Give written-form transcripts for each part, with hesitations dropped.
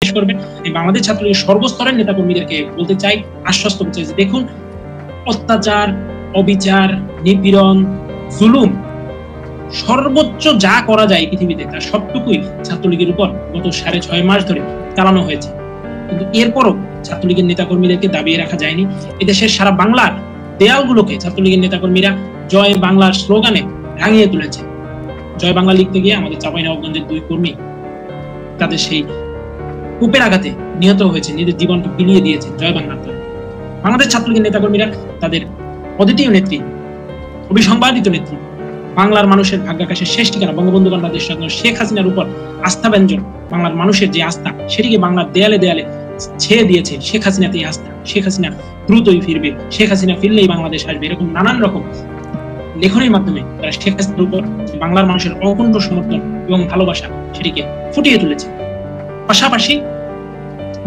শেষ করবেন। এই বাংলাদেশ ছাত্রলীগের সর্বস্তরের নেতাকর্মীদেরকে বলতে চাই, আশ্বস্ত করতে চাই যে দেখুন, অত্যাচার, অবিচার, নিপীড়ন, জুলুম, সর্বোচ্চ যা করা যায় পৃথিবীতে তার সবটুকুই ছাত্রলীগের উপর গত 6.5 মাস ধরে চালানো হয়েছে। কিন্তু এরপরও ছাত্রলীগের নেতাকর্মীদেরকে দাবিয়ে রাখা যায়নি। এদেশের সারা বাংলার দেয়ালগুলোকে ছাত্রলীগের নেতাকর্মীরা জয় বাংলার স্লোগানে রাঙিয়ে তুলেছে। জয় বাংলা লিখতে গিয়ে আমাদের চাঁপাইনবাবগঞ্জের 2 কর্মী তাদের সেই কূপের আঘাতে নিহত হয়েছে, নিজের জীবনকে বিলিয়ে দিয়েছে জয় বাংলার জন্য। বাংলাদেশ ছাত্রলীগের নেতাকর্মীরা তাদের অদ্বিতীয় নেত্রী, অবিসংবাদিত নেত্রী, বাংলার মানুষের ভাগ্যাকাশের শেষ ঠিকানা বঙ্গবন্ধু কন্যা দেশরত্ন শেখ হাসিনার উপর আস্থা ব্যঞ্জন, বাংলার মানুষের যে আস্থা সেটিকে বাংলার দেয়ালে দেয়ালে ছেয়ে দিয়েছে শেখ হাসিনাতেই আস্থা। শেখ হাসিনা দ্রুতই ফিরবে, শেখ হাসিনা ফিরলেই বাংলাদেশ আসবে, এরকম নানান রকম লেখনের মাধ্যমে তারা শেখ হাসিনার উপর বাংলার মানুষের অকুণ্ঠ সমর্থন এবং ভালোবাসা সেটিকে ফুটিয়ে তুলেছে। পাশাপাশি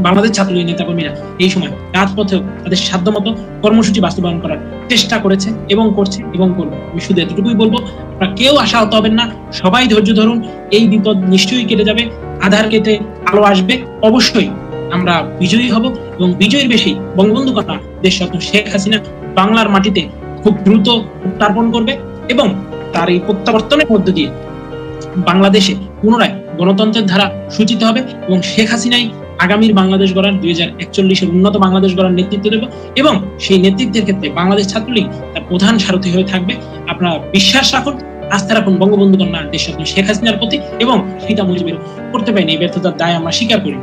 বাংলাদেশ ছাত্রলীগ নেতাকর্মীরা এই সময় রাজপথেও তাদের সাধ্যমতো কর্মসূচি বাস্তবায়ন করার চেষ্টা করেছে এবং করছে এবং করবে। আমি শুধু এতটুকুই বলবো, আপনারা কেউ আশাহত হবেন না, সবাই ধৈর্য ধরুন, এই বিপদ নিশ্চয়ই কেটে যাবে, আধার কেটে আলো আসবে, অবশ্যই আমরা বিজয়ী হব এবং বিজয়ীর বেশি বঙ্গবন্ধু কন্যা দেশরত্ন শেখ হাসিনা বাংলার মাটিতে খুব দ্রুত প্রত্যার্পণ করবে এবং তার এই প্রত্যাবর্তনের মধ্য দিয়ে বাংলাদেশে পুনরায় গণতন্ত্রের ধারা সূচিত হবে এবং শেখ হাসিনাই আগামীর বাংলাদেশ গড়ার 2041-এর উন্নত বাংলাদেশ গড়ার নেতৃত্ব দেবে এবং সেই নেতৃত্বের ক্ষেত্রে বাংলাদেশ ছাত্রলীগ তার প্রধান সারথি হয়ে থাকবে। আপনারা বিশ্বাস রাখুন, আস্থা রাখুন বঙ্গবন্ধু কন্যা দেশরত্ন শেখ হাসিনার প্রতি এবং সেটা মুজিবের করতে পারেনি, এই ব্যর্থতার দায় আমরা স্বীকার করি।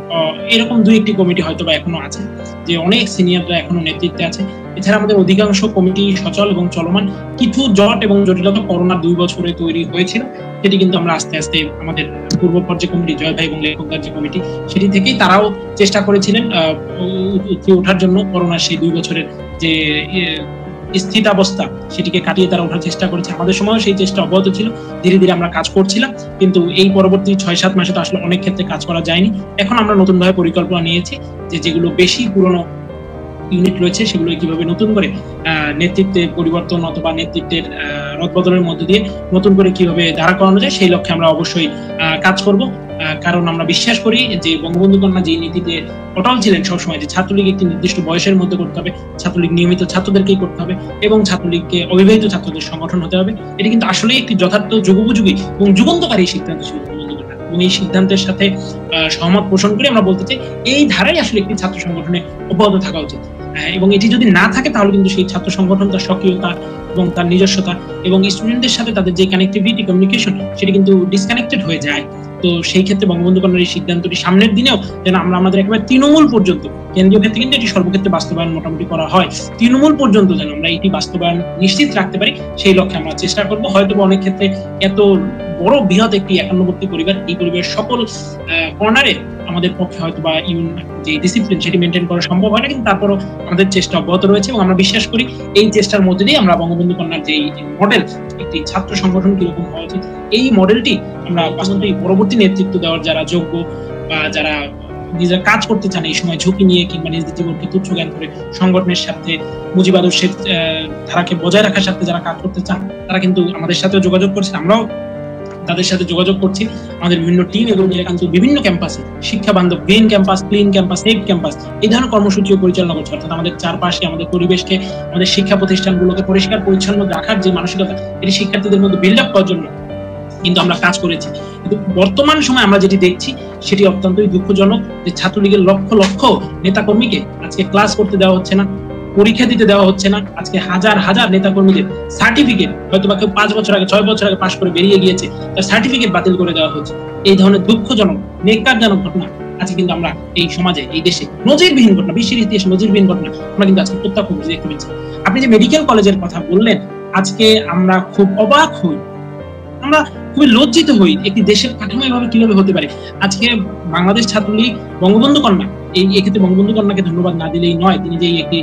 এরকম 2-1টি কমিটি হয়তো বা এখনো আছে, যে অনেক সিনিয়ররা এখনো নেতৃত্বে আছে। এছাড়া আমাদের অধিকাংশ কমিটি সচল এবং চলমান। কিছু জট এবং জটিলতা করোনার 2 বছরে তৈরি হয়েছিল, সেটি কিন্তু আমরা আস্তে আস্তে আমাদের পূর্ব পর্যায়ে কমিটি জয় ভাই এবং লেখকদার যে কমিটি সেটি থেকেই তারাও চেষ্টা করেছিলেন ওঠার জন্য। করোনার সেই 2 বছরের যে স্থিতাবস্থা সেটিকে কাটিয়ে তারা ওঠার চেষ্টা করেছে। আমাদের সময়ও সেই চেষ্টা অব্যাহত ছিল, ধীরে ধীরে আমরা কাজ করছিলাম, কিন্তু এই পরবর্তী 6-7 মাসে তো আসলে অনেক ক্ষেত্রে কাজ করা যায়নি। এখন আমরা নতুনভাবে পরিকল্পনা নিয়েছি যে যেগুলো বেশি পুরনো ইউনিট রয়েছে সেগুলো কিভাবে নতুন করে নেতৃত্বের পরিবর্তন অথবা নেতৃত্বের রদবদলের মধ্য দিয়ে নতুন করে কিভাবে ধারা করানো যায় সেই লক্ষ্যে আমরা অবশ্যই কাজ করব। কারণ আমরা বিশ্বাস করি যে বঙ্গবন্ধু কন্যা যে নীতিতে অটল ছিলেন সবসময়, যে ছাত্রলীগ একটি নির্দিষ্ট বয়সের মধ্যে করতে হবে, ছাত্রলীগ নিয়মিত ছাত্রদেরকেই করতে হবে এবং ছাত্রলীগকে অবিবাহিত ছাত্রদের সংগঠন হতে হবে, এটি কিন্তু আসলে একটি যথার্থ যুগোপযোগী এবং যুগান্তকারী সিদ্ধান্ত ছিল বঙ্গবন্ধু কন্যা। এবং এই সিদ্ধান্তের সাথে সহমত পোষণ করে আমরা বলতে চাই এই ধারাই আসলে একটি ছাত্র সংগঠনে অব্যাহত থাকা উচিত। এবং এটি যদি না থাকে তাহলে কিন্তু সেই ছাত্র সংগঠন তার সক্রিয়তা এবং তার নিজস্বতা এবং স্টুডেন্টদের সাথে তাদের যে কানেক্টিভিটি কমিউনিকেশন সেটি কিন্তু ডিসকানেক্টেড হয়ে যায়। তো সেই ক্ষেত্রে বঙ্গবন্ধু কন্যার এই সিদ্ধান্তটি সামনের দিনেও যেন আমরা আমাদের একেবারে তৃণমূল পর্যন্ত, কেন্দ্রীয় ক্ষেত্রে কিন্তু এটি সর্বক্ষেত্রে বাস্তবায়ন মোটামুটি করা হয়, তৃণমূল পর্যন্ত যেন আমরা এটি বাস্তবায়ন নিশ্চিত রাখতে পারি সেই লক্ষ্যে আমরা চেষ্টা করব। হয়তো অনেক ক্ষেত্রে এত বড় বৃহৎ একটি একান্নবর্তী পরিবার, এই পরিবারের সকল কর্নারে আমাদের পক্ষে হয়তো বা যে ডিসিপ্লিন সেটি মেনটেন করা সম্ভব হয় না, কিন্তু তারপরও আমাদের চেষ্টা অব্যাহত রয়েছে এবং আমরা বিশ্বাস করি এই চেষ্টার মধ্যে দিয়ে আমরা বঙ্গবন্ধু কন্যার যে মডেল একটি ছাত্র সংগঠন কিরকম হওয়া উচিত এই মডেলটি আমরা বাস্তবে পরবর্তী নেতৃত্ব দেওয়ার যারা যোগ্য বা যারা নিজেরা কাজ করতে চান এই সময় ঝুঁকি নিয়ে কিংবা নিজেদের জীবনকে তুচ্ছ জ্ঞান করে সংগঠনের সাথে মুজিব আদর্শের ধারাকে বজায় রাখার সাথে যারা কাজ করতে চান তারা কিন্তু আমাদের সাথে যোগাযোগ করছে, আমরাও তাদের সাথে যোগাযোগ করছি। আমাদের বিভিন্ন টিম এগুলো নিয়ে কিন্তু বিভিন্ন ক্যাম্পাসে শিক্ষা বান্ধব green campus, clean campus, safe campus এই ধরনের কর্মসূচিও পরিচালনা করছে। অর্থাৎ আমাদের চারপাশে আমাদের পরিবেশকে, আমাদের শিক্ষা প্রতিষ্ঠানগুলোকে পরিষ্কার পরিচ্ছন্ন রাখার যে মানসিকতা এটি শিক্ষার্থীদের মধ্যে বিল্ড আপ করার জন্য কিন্তু আমরা কাজ করেছি। কিন্তু বর্তমান সময় আমরা যেটি দেখছি সেটি অত্যন্তই দুঃখজনক যে ছাত্রলীগের লক্ষ লক্ষ নেতাকর্মীকে আজকে ক্লাস করতে দেওয়া হচ্ছে না, পরীক্ষা দিতে দেওয়া হচ্ছে না। আজকে হাজার হাজার নেতাকর্মীদের সার্টিফিকেট হয়তো বা কেউ 5 বছর আগে 6 বছর আগে পাশ করে বেরিয়ে গিয়েছে, তার সার্টিফিকেট বাতিল করে দেওয়া হচ্ছে। এই ধরনের দুঃখজনক নেকারজনক ঘটনা আজকে কিন্তু আমরা এই সমাজে, এই দেশে নজিরবিহীন ঘটনা, বিশ্বের ইতিহাসে নজিরবিহীন ঘটনা আমরা কিন্তু আজকে প্রত্যক্ষ দেখতে পাচ্ছি। আপনি যে মেডিকেল কলেজের কথা বললেন, আজকে আমরা খুব অবাক হই, আমরা খুবই লজ্জিত হই একটি দেশের কাঠামো এভাবে কিভাবে হতে পারে। আজকে বাংলাদেশ ছাত্রলীগ বঙ্গবন্ধু কন্যা এই এক্ষেত্রে বঙ্গবন্ধু কন্যাকে ধন্যবাদ না দিলেই নয়। তিনি যে একটি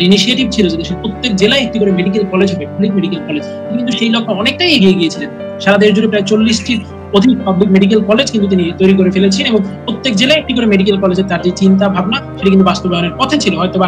ইনিশিয়েটিভ ছিল যে দেশের প্রত্যেক জেলায় একটি করে মেডিকেল কলেজ হবে, পাবলিক মেডিকেল কলেজ, তিনি কিন্তু সেই লক্ষ্যে অনেকটাই এগিয়ে গিয়েছিলেন। সারা দেশ জুড়ে প্রায় 40টির অধিক পাবলিক মেডিকেল কলেজ কিন্তু তিনি তৈরি করে ফেলেছেন এবং প্রত্যেক জেলায় একটি করে মেডিকেল কলেজের তার যে চিন্তা ভাবনা সেটি কিন্তু বাস্তবায়নের পথে ছিল। হয়তো বা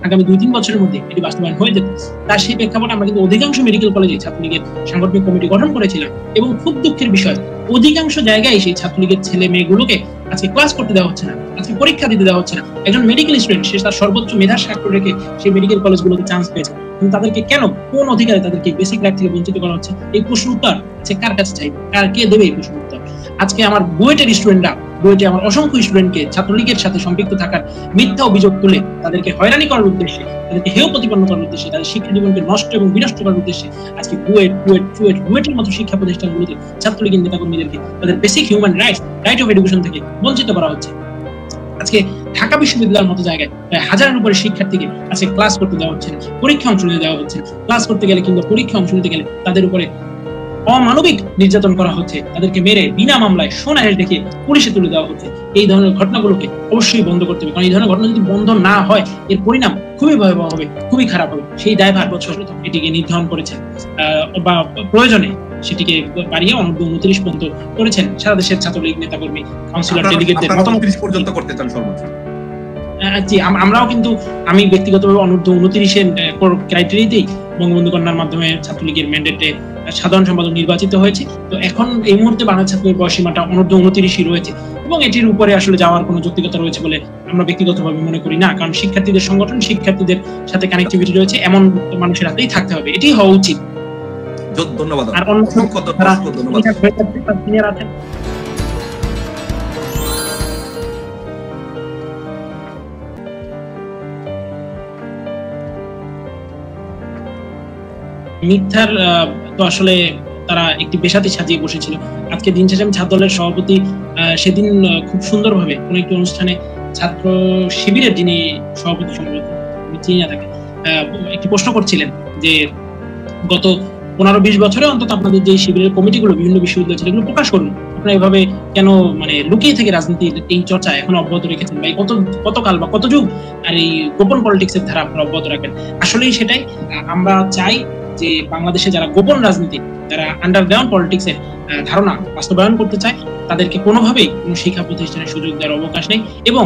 আগামী 2-3 বছরের মধ্যে এটি বাস্তবায়ন হয়ে যেত। তার সেই প্রেক্ষাপটে আমরা কিন্তু অধিকাংশ মেডিকেল কলেজে ছাত্রলীগের সাংগঠনিক কমিটি গঠন করেছিলাম এবং খুব দুঃখের বিষয় অধিকাংশ জায়গায় সেই ছাত্রলীগের ছেলে মেয়েগুলোকে আজকে ক্লাস করতে দেওয়া হচ্ছে না, আজকে পরীক্ষা দিতে দেওয়া হচ্ছে না। একজন মেডিকেল স্টুডেন্ট, সে তার সর্বোচ্চ মেধার স্বাক্ষর রেখে সেই মেডিকেল কলেজগুলোতে চান্স পেয়েছে, কিন্তু তাদেরকে কেন, কোন অধিকারে তাদেরকে বেসিক রাইট থেকে বঞ্চিত করা হচ্ছে? এই প্রশ্ন উত্তর আজকে কার কাছে চাইবে, কে দেবে এই প্রশ্ন উত্তর? আজকে আমার বুয়েটের স্টুডেন্টরা, বুয়েটে আমার অসংখ্য স্টুডেন্টকে ছাত্রলীগের সাথে সম্পৃক্ত থাকার মিথ্যা অভিযোগ তুলে তাদেরকে হয়রানি করার উদ্দেশ্যে, তাদেরকে হেয় প্রতিপন্ন করার উদ্দেশ্যে, তাদের শিক্ষা জীবনকে নষ্ট এবং বিনষ্ট করার উদ্দেশ্যে আজকে বুয়েটের মতো শিক্ষা প্রতিষ্ঠানগুলোতে ছাত্রলীগের নেতাকর্মীদেরকে তাদের basic human rights, right of education থেকে বঞ্চিত করা হচ্ছে। আজকে ঢাকা বিশ্ববিদ্যালয়ের মতো জায়গায় প্রায় হাজারের উপরে শিক্ষার্থীকে আজকে ক্লাস করতে দেওয়া হচ্ছে না, পরীক্ষা অংশ নিতে দেওয়া হচ্ছে। ক্লাস করতে গেলে কিংবা পরীক্ষা অংশ নিতে গেলে তাদের উপরে অমানবিক নির্যাতন করা হচ্ছে, তাদেরকে মেরে বিনা মামলায় সোনাহেল ডেকে পুলিশে তুলে দেওয়া হচ্ছে। এই ধরনের ঘটনাগুলোকে অবশ্যই বন্ধ করতে হবে, কারণ এই ধরনের ঘটনা যদি বন্ধ না হয় এর পরিণাম খুবই ভয়াবহ হবে, খুবই খারাপ হবে। সেই দায়ভার বছর এটিকে নির্ধারণ করেছেন বা প্রয়োজনে সেটিকে বাড়িয়ে অনূর্ধ্ব 29 পর্যন্ত করেছেন সারা দেশের ছাত্রলীগ নেতাকর্মী, কাউন্সিলর, ডেলিগেটদের মতামত পর্যন্ত করতে চান সর্বোচ্চ। জি, আমরাও কিন্তু, আমি ব্যক্তিগতভাবে অনূর্ধ্ব 29-এর ক্রাইটেরিয়াতেই বঙ্গবন্ধু কন্যার মাধ্যমে ছাত্রলীগের ম্যান্ডেটে সাধারণ সম্পাদক নির্বাচিত হয়েছে। তো এখন এই মুহূর্তে বাংলাদেশ ছাত্রলীগের বয়সীমাটা অনূর্ধ্ব 29-ই রয়েছে এবং এটির উপরে আসলে যাওয়ার কোনো যৌক্তিকতা রয়েছে বলে আমরা ব্যক্তিগতভাবে মনে করি না, কারণ শিক্ষার্থীদের সংগঠন, শিক্ষার্থীদের সাথে কানেক্টিভিটি রয়েছে এমন মানুষের হাতেই থাকতে হবে, এটি হওয়া উচিত। ধন্যবাদ। আর অসংখ্য ধন্যবাদ। মিথ্যার তো আসলে তারা একটি পেশাতে সাজিয়ে বসেছিল। আজকে দিন শেষে আমি ছাত্র দলের সভাপতি সেদিন খুব সুন্দরভাবে কোন একটি অনুষ্ঠানে ছাত্র শিবিরের যিনি সভাপতি, সম্ভবত আমি চিনি না তাকে, একটি প্রশ্ন করছিলেন যে গত 15-20 বছরে অন্তত আপনাদের যে শিবিরের কমিটিগুলো বিভিন্ন বিশ্ববিদ্যালয় ছিল এগুলো প্রকাশ করুন, আপনারা এভাবে কেন লুকিয়ে থেকে রাজনীতির এই চর্চা এখন অব্যাহত রেখেছেন, বা কতকাল বা কত যুগ আর এই গোপন পলিটিক্সের ধারা আপনারা অব্যাহত রাখবেন? আসলেই সেটাই আমরা চাই যে বাংলাদেশে যারা গোপন রাজনীতি, যারা আন্ডারগ্রাউন্ড পলিটিক্সের ধারণা বাস্তবায়ন করতে চায় তাদেরকে কোনোভাবেই কোনো শিক্ষা প্রতিষ্ঠানের সুযোগ দেওয়ার অবকাশ নেই। এবং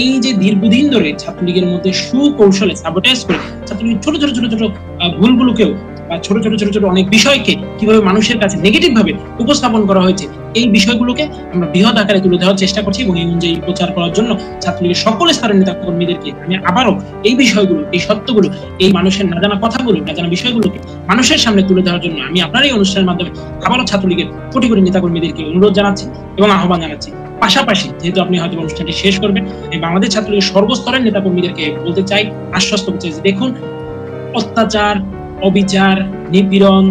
এই যে দীর্ঘদিন ধরে ছাত্রলীগের মধ্যে সুকৌশলে সাবোটেজ করে ছাত্রলীগের ছোট ছোট ভুলগুলোকেও বা ছোট ছোট অনেক বিষয়কে কিভাবে মানুষের কাছে নেগেটিভ ভাবে উপস্থাপন করা হয়েছে, এই বিষয়গুলোকে আমরা বৃহৎ আকারে তুলে ধরার চেষ্টা করছি এবং এই অনুযায়ী প্রচার করার জন্য ছাত্রলীগের সকল স্তরের নেতা কর্মীদেরকে আমি আবারও এই বিষয়গুলো, এই সত্যগুলো, এই মানুষের না জানা কথাগুলো, না জানা বিষয়গুলোকে মানুষের সামনে তুলে ধরার জন্য আমি আপনার এই অনুষ্ঠানের মাধ্যমে আবারও ছাত্রলীগের কোটি কোটি নেতা কর্মীদেরকে অনুরোধ জানাচ্ছি এবং আহ্বান জানাচ্ছি। পাশাপাশি যেহেতু আপনি হয়তো অনুষ্ঠানটি শেষ করবেন, এই বাংলাদেশ ছাত্রলীগের সর্বস্তরের নেতা কর্মীদেরকে বলতে চাই, আশ্বস্ত করতে চাই যে দেখুন, অত্যাচার, অবিচার, নিপীড়ন,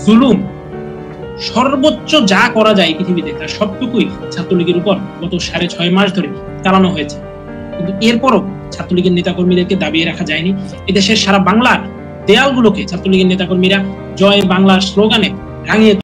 জুলুম, সর্বোচ্চ যা করা যায় পৃথিবীতে তার সবটুকুই ছাত্রলীগের উপর গত 6.5 মাস ধরে চালানো হয়েছে। কিন্তু এরপরও ছাত্রলীগের নেতাকর্মীদেরকে দাবিয়ে রাখা যায়নি। এদেশের সারা বাংলার দেয়ালগুলোকে ছাত্রলীগের নেতাকর্মীরা জয় বাংলার স্লোগানে রাঙিয়ে